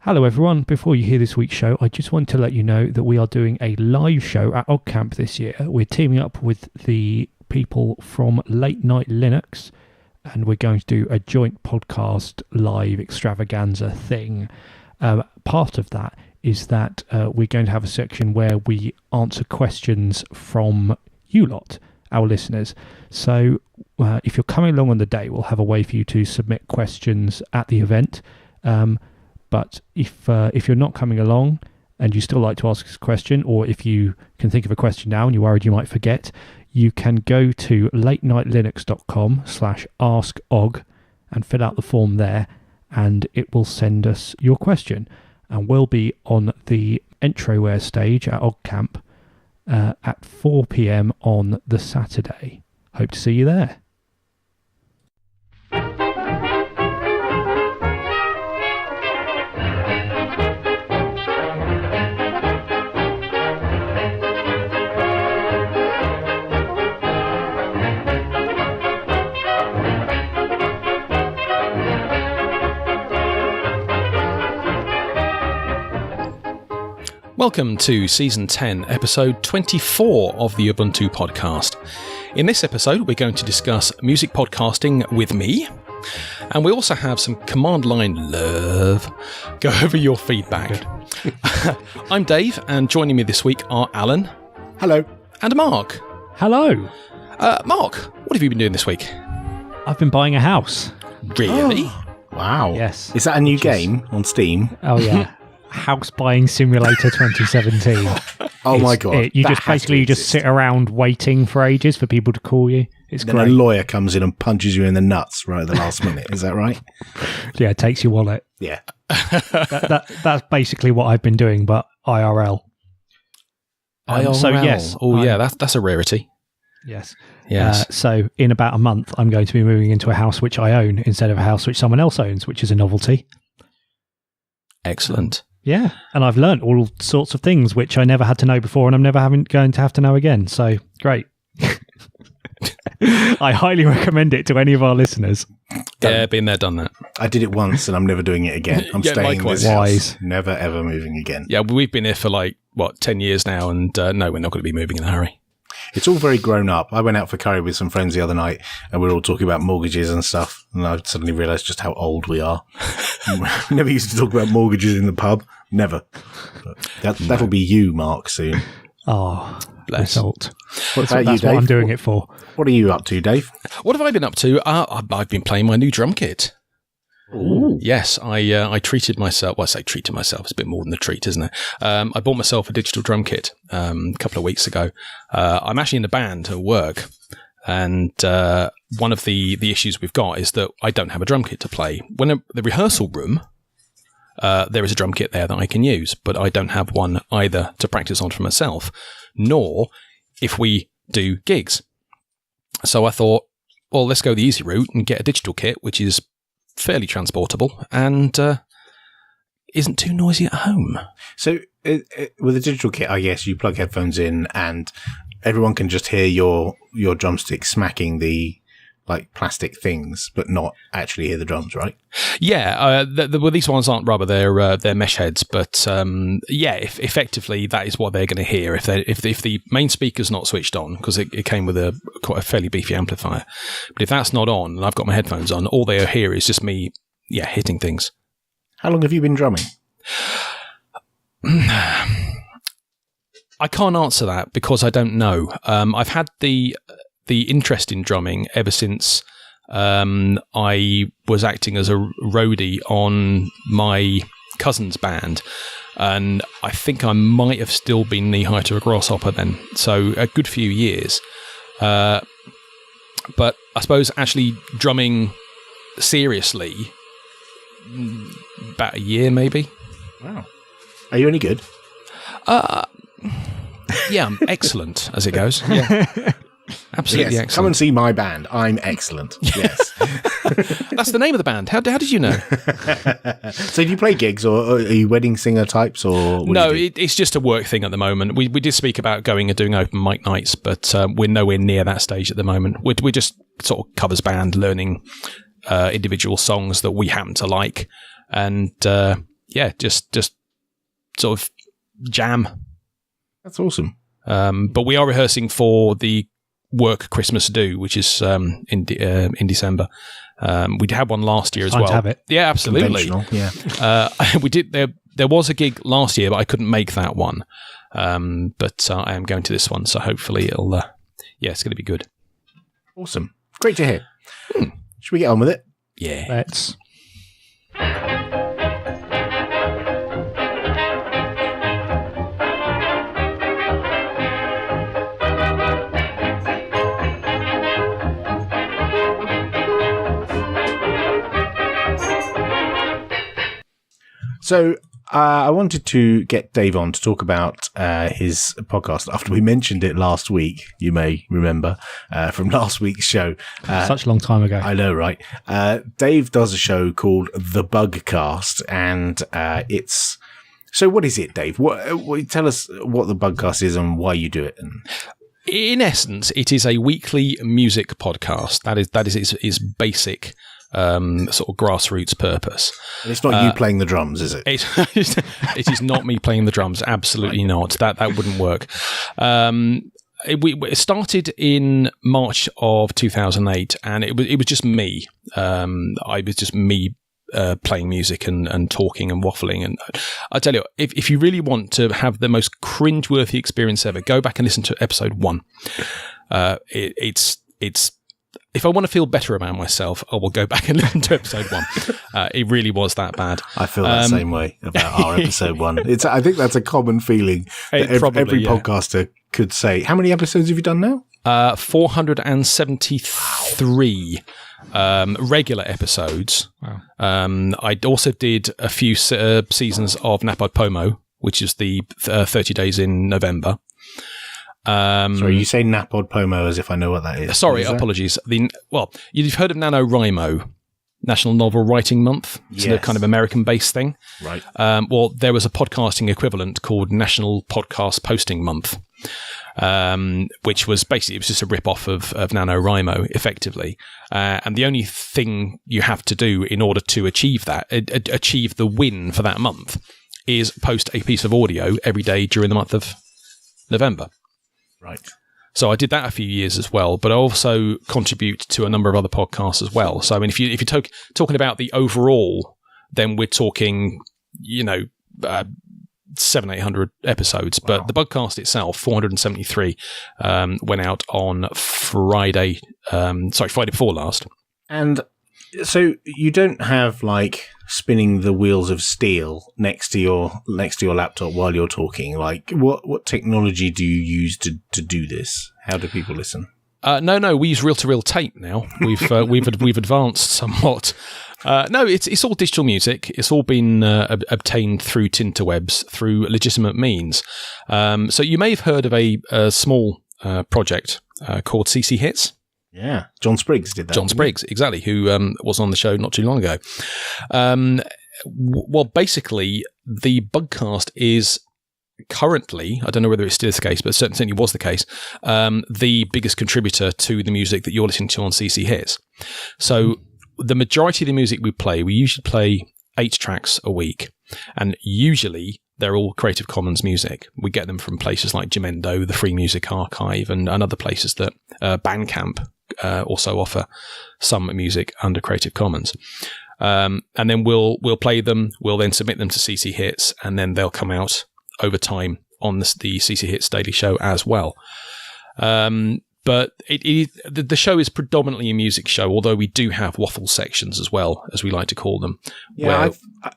Hello everyone, before you hear this week's show, I just want to let you know that we are doing a live show at OggCamp this year. We're teaming up with the people from Late Night Linux, and we're going to do a joint podcast live extravaganza thing. Part of that is that we're going to have a section where we answer questions from you lot, our listeners. So if you're coming along on the day, we'll have a way for you to submit questions at the event. But if you're not coming along and you still like to ask us a question, or if you can think of a question now and you're worried you might forget, you can go to latenightlinux.com/askogg and fill out the form there, and it will send us your question. And we'll be on the Entroware stage at OggCamp at 4 p.m. on the Saturday. Hope to see you there. Welcome to Season 10, Episode 24 of the Ubuntu podcast. In this episode, we're going to discuss music podcasting with me, and we also have some command line love. Go over your feedback. I'm Dave, and joining me this week are Alan. Hello. And Mark. Hello. Mark, what have you been doing this week? I've been buying a house. Really? Oh. Wow. Yes. Is that a new game on Steam? Oh, yeah. House Buying Simulator 2017. Oh my god! You just sit around waiting for ages for people to call you. It's then great. A lawyer comes in and punches you in the nuts right at the last minute. Is that right? Yeah, it takes your wallet. Yeah. That's basically what I've been doing, but IRL. IRL. So yes. Oh yeah, that's a rarity. Yes. Yes. So in about a month, I'm going to be moving into a house which I own instead of a house which someone else owns, which is a novelty. Excellent. Yeah, and I've learnt all sorts of things which I never had to know before, and I'm never going to have to know again. So, great. I highly recommend it to any of our listeners. Yeah, been there, done that. I did it once, and I'm never doing it again. I'm staying in this house. Never, ever moving again. Yeah, we've been here for 10 years now, and no, we're not going to be moving in a hurry. It's all very grown up. I went out for curry with some friends the other night, and we were all talking about mortgages and stuff, and I suddenly realised just how old we are. We never used to talk about mortgages in the pub. Never. That'll be you, Mark, soon. Oh, bless. What about that's you, Dave? what I'm doing it for. What are you up to, Dave? What have I been up to? I've been playing my new drum kit. Ooh. Yes, I treated myself. Well, I say treated myself. It's a bit more than a treat, isn't it? I bought myself a digital drum kit a couple of weeks ago. I'm actually in a band at work, and one of the issues we've got is that I don't have a drum kit to play. When the rehearsal room, there is a drum kit there that I can use, but I don't have one either to practice on for myself, nor if we do gigs. So I thought, well, let's go the easy route and get a digital kit, which is fairly transportable and isn't too noisy at home. So with a digital kit, I guess you plug headphones in and everyone can just hear your drumstick smacking the plastic things, but not actually hear the drums, right? Yeah, well, these ones aren't rubber; they're mesh heads. But if effectively that is what they're going to hear if the main speaker's not switched on, because it came with quite a fairly beefy amplifier. But if that's not on and I've got my headphones on, all they'll hear is just me, hitting things. How long have you been drumming? I can't answer that because I don't know. I've had the interest in drumming ever since I was acting as a roadie on my cousin's band, and I think I might have still been knee high to a grasshopper then, so a good few years. But I suppose actually drumming seriously, about a year maybe. Wow. Are you any good? Yeah, I'm excellent as it goes. Yeah. Absolutely yes, excellent. Come and see my band. I'm excellent. Yes. That's the name of the band. How did you know? So do you play gigs, or are you wedding singer types? Or no, it's just a work thing at the moment. We did speak about going and doing open mic nights, but we're nowhere near that stage at the moment. We're just sort of covers band, learning individual songs that we happen to like. And just sort of jam. That's awesome. But we are rehearsing for the Work Christmas Do, which is in December. We had one last year as well. To have it. Yeah, absolutely. Yeah. We did. There was a gig last year, but I couldn't make that one. But I am going to this one, so hopefully it'll. It's going to be good. Awesome. Great to hear. Should we get on with it? Yeah. Let's. So I wanted to get Dave on to talk about his podcast after we mentioned it last week. You may remember from last week's show. Such a long time ago. I know, right? Dave does a show called The Bugcast, and it's... So what is it, Dave? What tell us what The Bugcast is and why you do it. In essence, it is a weekly music podcast. That is its basic sort of grassroots purpose. And it's not you playing the drums, is it? It is not me playing the drums. Absolutely not. That wouldn't work. It started in March of 2008, and it was just me. I was just me playing music and talking and waffling. And I tell you, if you really want to have the most cringeworthy experience ever, go back and listen to episode 1. It's if I want to feel better about myself, I will go back and listen to episode 1. It really was that bad. I feel that same way about our episode 1. I think that's a common feeling that every podcaster could say. How many episodes have you done now? 473 regular episodes. Wow. I also did a few seasons of Napod Pomo, which is the 30 days in November. Sorry, you say Napod Pomo as if I know what that is. Sorry, apologies. You've heard of NaNoWriMo, National Novel Writing Month. It's a kind of American-based thing. Right. There was a podcasting equivalent called National Podcast Posting Month, which was basically, it was just a rip-off of NaNoWriMo, effectively. And the only thing you have to do in order to achieve that, achieve the win for that month, is post a piece of audio every day during the month of November. Right. So I did that a few years as well, but I also contribute to a number of other podcasts as well. So I mean, if you're talking about the overall, then we're talking, 700-800 episodes. Wow. But the podcast itself, 473, went out on Friday before last. And so you don't have like spinning the wheels of steel next to your laptop while you're talking. Like what technology do you use to do this? How do people listen? No, we use reel-to-reel tape now. We've advanced somewhat. No, it's all digital music. It's all been obtained through tinterwebs, through legitimate means. So you may have heard of a small project called CC Hits. Yeah, John Spriggs did that. John Spriggs, exactly, who was on the show not too long ago. Basically, the Bugcast is currently, I don't know whether it's still the case, but certainly was the case, the biggest contributor to the music that you're listening to on CC Hits. So the majority of the music we usually play 8 tracks a week, and usually they're all Creative Commons music. We get them from places like Jamendo, the Free Music Archive, and other places that Bandcamp also offer some music under Creative Commons. And then we'll play them, we'll then submit them to CC Hits, and then they'll come out over time on the CC Hits Daily Show as well. But the show is predominantly a music show, although we do have waffle sections as well, as we like to call them. Yeah,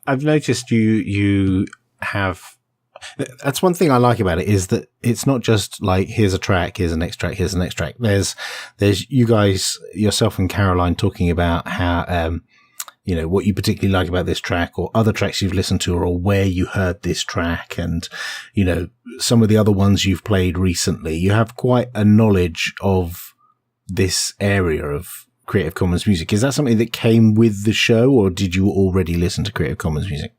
I've noticed you have... That's one thing I like about it, is that it's not just like, here's a track, here's the next track, here's the next track. There's you guys, yourself and Caroline, talking about how, what you particularly like about this track, or other tracks you've listened to, or where you heard this track, and, some of the other ones you've played recently. You have quite a knowledge of this area of Creative Commons music. Is that something that came with the show, or did you already listen to Creative Commons music?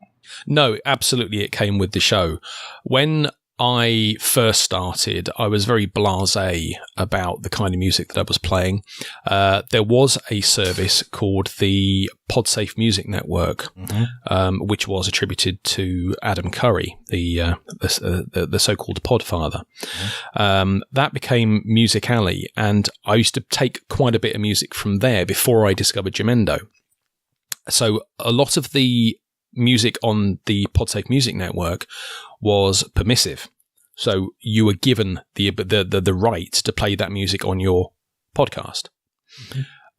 No, absolutely, it came with the show. When I first started, I was very blasé about the kind of music that I was playing. There was a service called the PodSafe Music Network, which was attributed to Adam Curry, the so-called Podfather. That became Music Alley, and I used to take quite a bit of music from there before I discovered Jamendo. So a lot of the music on the PodSafe Music Network was permissive. So you were given the right to play that music on your podcast.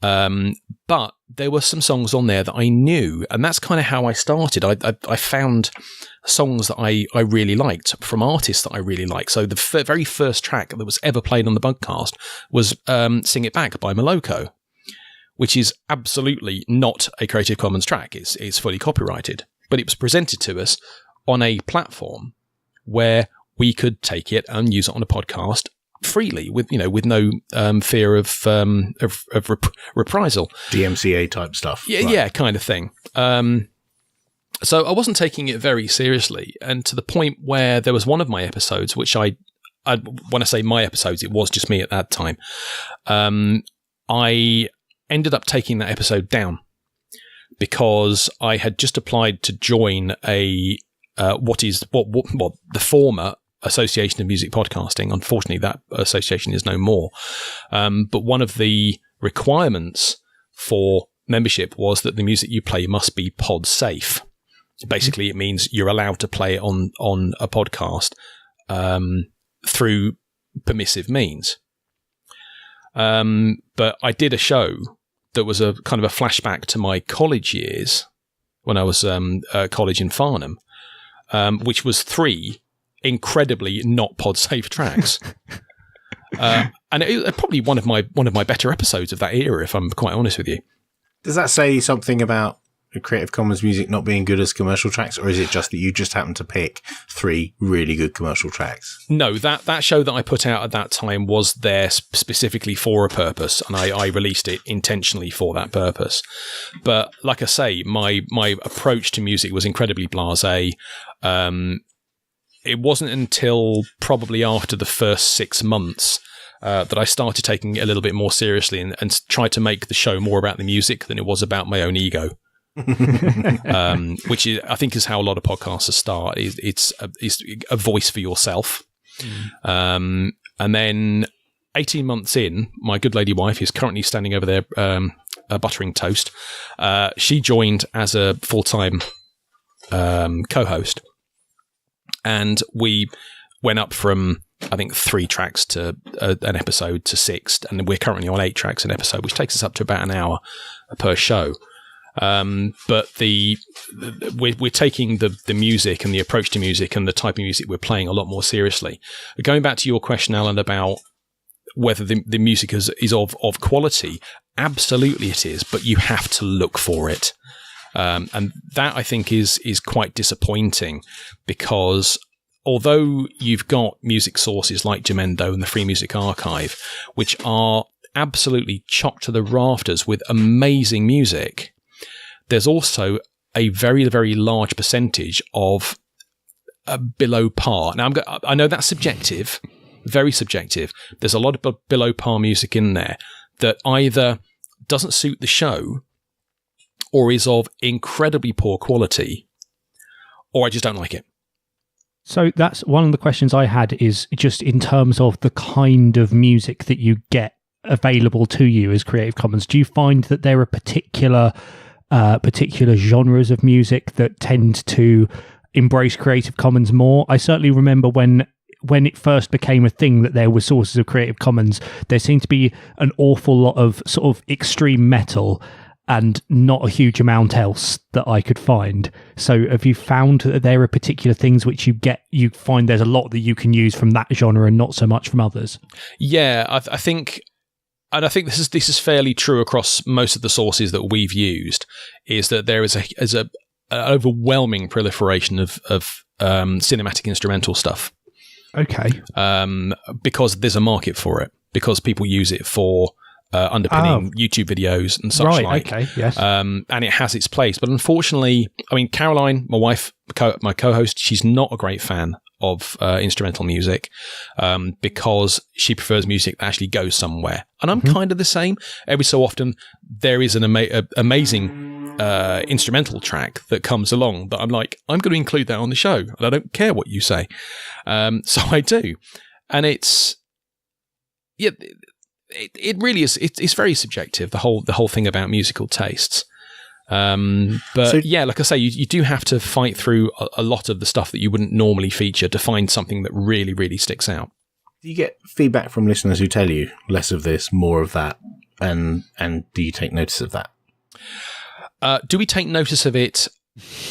But there were some songs on there that I knew, and that's kind of how I started. I found songs that I really liked from artists that I really liked. So the very first track that was ever played on the podcast was Sing It Back by Moloko, which is absolutely not a Creative Commons track. It's fully copyrighted. But it was presented to us on a platform where we could take it and use it on a podcast freely, with no fear of reprisal, DMCA type stuff. Yeah, right. Yeah, kind of thing. So I wasn't taking it very seriously, and to the point where there was one of my episodes, which I when I say my episodes, it was just me at that time. I ended up taking that episode down because I had just applied to join the former Association of Music Podcasting. Unfortunately, that association is no more. But one of the requirements for membership was that the music you play must be pod safe. Basically, it means you're allowed to play it on a podcast through permissive means. But I did a show that was a kind of a flashback to my college years when I was college in Farnham, which was 3 incredibly not pod safe tracks, and it was probably one of my better episodes of that era, if I'm quite honest with you. Does that say something about Creative Commons music not being good as commercial tracks, or is it just that you just happened to pick 3 really good commercial tracks? No, that show that I put out at that time was there specifically for a purpose, and I released it intentionally for that purpose. But like I say, my approach to music was incredibly blasé. It wasn't until probably after the first 6 months that I started taking it a little bit more seriously and tried to make the show more about the music than it was about my own ego. Which I think is how a lot of podcasters start. It's a voice for yourself. And then 18 months in, my good lady wife, who's currently standing over there buttering toast, she joined as a full-time co-host. And we went up from, I think, 3 tracks to an episode to 6, and we're currently on 8 tracks an episode, which takes us up to about an hour per show. But we're taking the music and the approach to music and the type of music we're playing a lot more seriously. Going back to your question, Alan, about whether the music is of quality, absolutely it is, but you have to look for it. And that, I think, is quite disappointing, because although you've got music sources like Jamendo and the Free Music Archive, which are absolutely chocked to the rafters with amazing music, there's also a very, very large percentage of below par. Now, I know that's subjective, very subjective. There's a lot of below par music in there that either doesn't suit the show, or is of incredibly poor quality, or I just don't like it. So that's one of the questions I had, is just in terms of the kind of music that you get available to you as Creative Commons. Do you find that there are particular genres of music that tend to embrace Creative Commons more? I certainly remember when it first became a thing that there were sources of Creative Commons, there seemed to be an awful lot of sort of extreme metal and not a huge amount else that I could find. So have you found that there are particular things which you find there's a lot that you can use from that genre and not so much from others? Yeah, I think this is fairly true across most of the sources that we've used, is that there is an overwhelming proliferation of cinematic instrumental stuff. Okay. Because there's a market for it, because people use it for underpinning YouTube videos and such right, like. Okay, yes. And it has its place. But unfortunately, I mean, Caroline, my wife, my co-host, she's not a great fan of instrumental music because she prefers music that actually goes somewhere. And I'm kind of the same. Every so often, there is an amazing instrumental track that comes along that I'm like, I'm going to include that on the show, and I don't care what you say. So I do. And it's... Yeah, it really is. It's very subjective, the whole thing about musical tastes. But so, yeah, like I say, you do have to fight through a lot of the stuff that you wouldn't normally feature to find something that really, really sticks out. Do you get feedback from listeners who tell you less of this, more of that, and do you take notice of that? Do we take notice of it?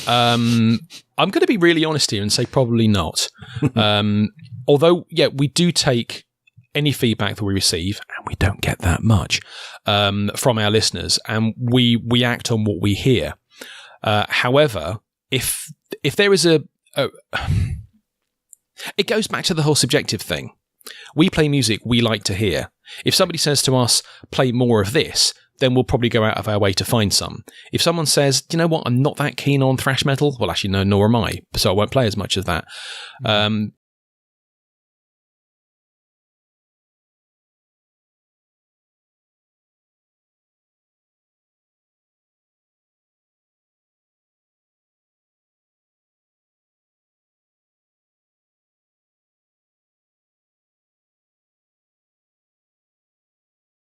I'm going to be really honest here and say probably not. Although, yeah, we do take any feedback that we receive, and we don't get that much from our listeners, and we act on what we hear. However, if there is it goes back to the whole subjective thing. We play music we like to hear. If somebody says to us, play more of this, then we'll probably go out of our way to find some. If someone says, do you know what, I'm not that keen on thrash metal, well, actually, no, nor am I, so I won't play as much of that.